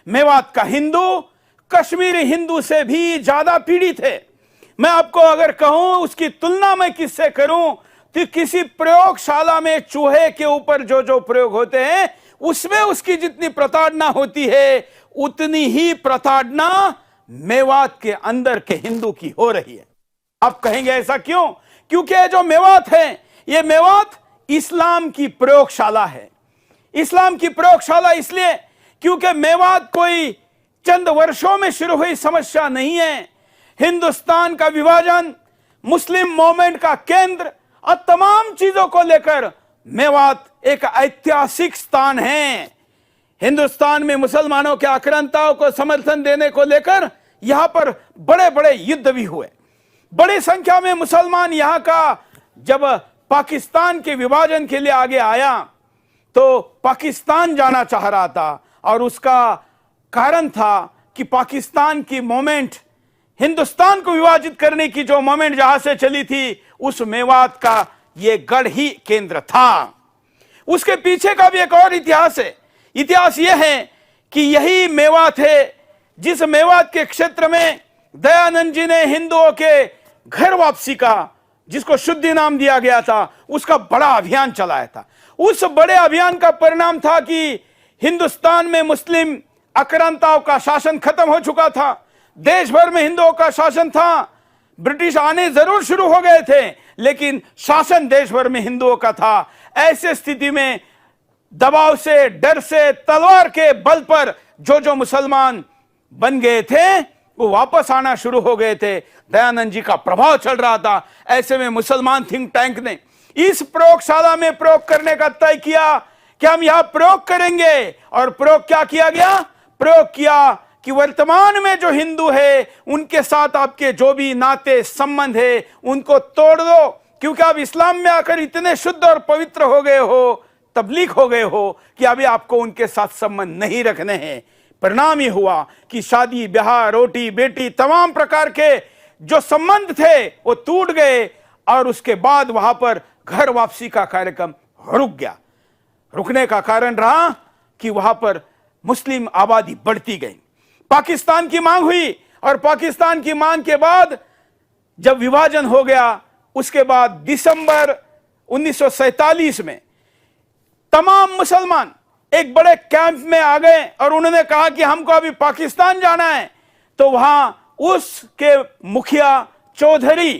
मेवात का हिंदू कश्मीरी हिंदू से भी ज्यादा पीड़ित है। मैं आपको अगर कहूं उसकी तुलना मैं किससे करूं तो किसी प्रयोगशाला में चूहे के ऊपर जो जो प्रयोग होते हैं उसमें उसकी जितनी प्रताड़ना होती है उतनी ही प्रताड़ना मेवात के अंदर के हिंदू की हो रही है। आप कहेंगे ऐसा क्यों? क्योंकि जो मेवात है ये मेवात इस्लाम की प्रयोगशाला है। इस्लाम की प्रयोगशाला इसलिए क्योंकि मेवात कोई चंद वर्षों में शुरू हुई समस्या नहीं है। हिंदुस्तान का विभाजन, मुस्लिम मूवमेंट का केंद्र और तमाम चीजों को लेकर मेवात एक ऐतिहासिक स्थान है। हिंदुस्तान में मुसलमानों के आक्रांताओं को समर्थन देने को लेकर यहां पर बड़े बड़े युद्ध भी हुए। बड़ी संख्या में मुसलमान यहां का जब पाकिस्तान के विभाजन के लिए आगे आया तो पाकिस्तान जाना चाह रहा था और उसका कारण था कि पाकिस्तान की मूवमेंट, हिंदुस्तान को विभाजित करने की जो मूवमेंट जहां से चली थी उस मेवात का यह गढ़ ही केंद्र था। उसके पीछे का भी एक और इतिहास है। इतिहास यह है कि यही मेवात है जिस मेवात के क्षेत्र में दयानंद जी ने हिंदुओं के घर वापसी का, जिसको शुद्धि नाम दिया गया था, उसका बड़ा अभियान चलाया था। उस बड़े अभियान का परिणाम था कि हिंदुस्तान में मुस्लिम आक्रांताओं का शासन खत्म हो चुका था। देश भर में हिंदुओं का शासन था। ब्रिटिश आने जरूर शुरू हो गए थे लेकिन शासन देश भर में हिंदुओं का था। ऐसे स्थिति में दबाव से, डर से, तलवार के बल पर जो जो मुसलमान बन गए थे वो वापस आना शुरू हो गए थे। दयानंद जी का प्रभाव चल रहा था। ऐसे में मुसलमान थिंक टैंक ने इस प्रयोगशाला में प्रयोग करने का तय किया कि हम यहां प्रयोग करेंगे। और प्रयोग क्या किया गया? प्रयोग किया कि वर्तमान में जो हिंदू है उनके साथ आपके जो भी नाते संबंध है उनको तोड़ दो, क्योंकि आप इस्लाम में आकर इतने शुद्ध और पवित्र हो गए हो, तबलीग हो गए हो कि अभी आपको उनके साथ संबंध नहीं रखने हैं। परिणाम ये हुआ कि शादी, ब्याह, रोटी, बेटी, तमाम प्रकार के जो संबंध थे वो टूट गए और उसके बाद वहां पर घर वापसी का कार्यक्रम रुक गया। रुकने का कारण रहा कि वहां पर मुस्लिम आबादी बढ़ती गई। पाकिस्तान की मांग हुई और पाकिस्तान की मांग के बाद जब विभाजन हो गया उसके बाद दिसंबर 1947 में तमाम मुसलमान एक बड़े कैंप में आ गए और उन्होंने कहा कि हमको अभी पाकिस्तान जाना है। तो वहां उसके मुखिया चौधरी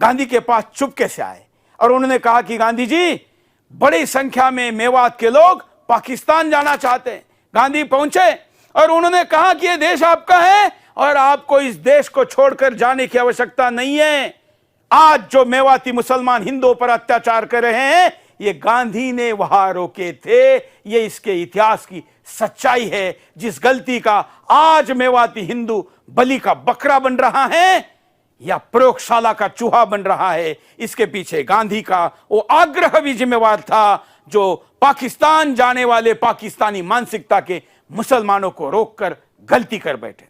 गांधी के पास चुपके से आए और उन्होंने कहा कि गांधी जी, बड़ी संख्या में मेवात के लोग पाकिस्तान जाना चाहते हैं। गांधी पहुंचे और उन्होंने कहा कि यह देश आपका है और आपको इस देश को छोड़कर जाने की आवश्यकता नहीं है। आज जो मेवाती मुसलमान हिंदुओं पर अत्याचार कर रहे हैं ये गांधी ने वहां रोके थे। ये इसके इतिहास की सच्चाई है। जिस गलती का आज मेवाती हिंदू बलि का बकरा बन रहा है या प्रयोगशाला का चूहा बन रहा है, इसके पीछे गांधी का वो आग्रह भी जिम्मेवार था जो पाकिस्तान जाने वाले पाकिस्तानी मानसिकता के मुसलमानों को रोककर गलती कर बैठे।